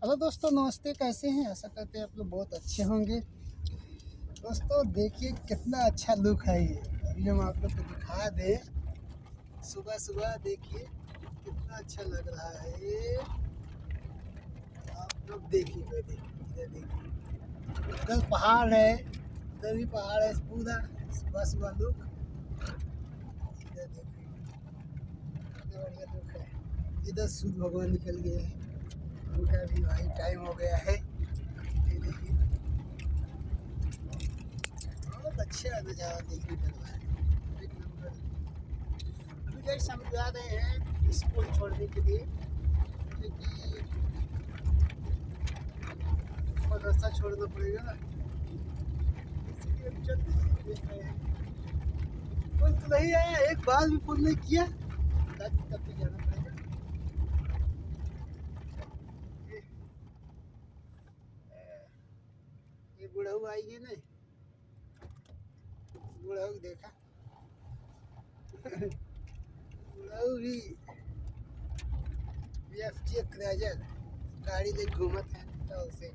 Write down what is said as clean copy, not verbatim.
Hello दोस्तों, नमस्ते। कैसे हैं? आशा करते हैं आप लोग बहुत अच्छे होंगे। दोस्तों देखिए कितना अच्छा लुक है ये। अभी हम आप लोग को दिखा दें। सुबह सुबह देखिए कितना अच्छा लग रहा है ये। आप लोग देखिए, इधर देखिए, उधर पहाड़ है, उधर भी पहाड़ है। पूरा सुबह सुबह लुक। इधर देखिए कितना बढ़िया लुक है। इधर सूर्य भगवान निकल गए हैं, उनका भी भाई टाइम हो गया है। ये देखिए बहुत अच्छा नज़ारा देखने को मिल रहा है, एक नंबर। अभी गाइस हम जा रहे हैं स्कूल छोड़ने के लिए, क्योंकि मदरसा छोड़ना पड़ेगा ना, इसलिए हम चलते हैं। देख रहे हैं पुल तो नहीं आया, एक बार भी पुल नहीं किया, तब भी जाना पड़ेगा। ये ये बुढ़ऊ आई है ना, बुढ़ऊ देखा बुढ़ऊ भी चेक गाड़ी ले घूमत है तो उसे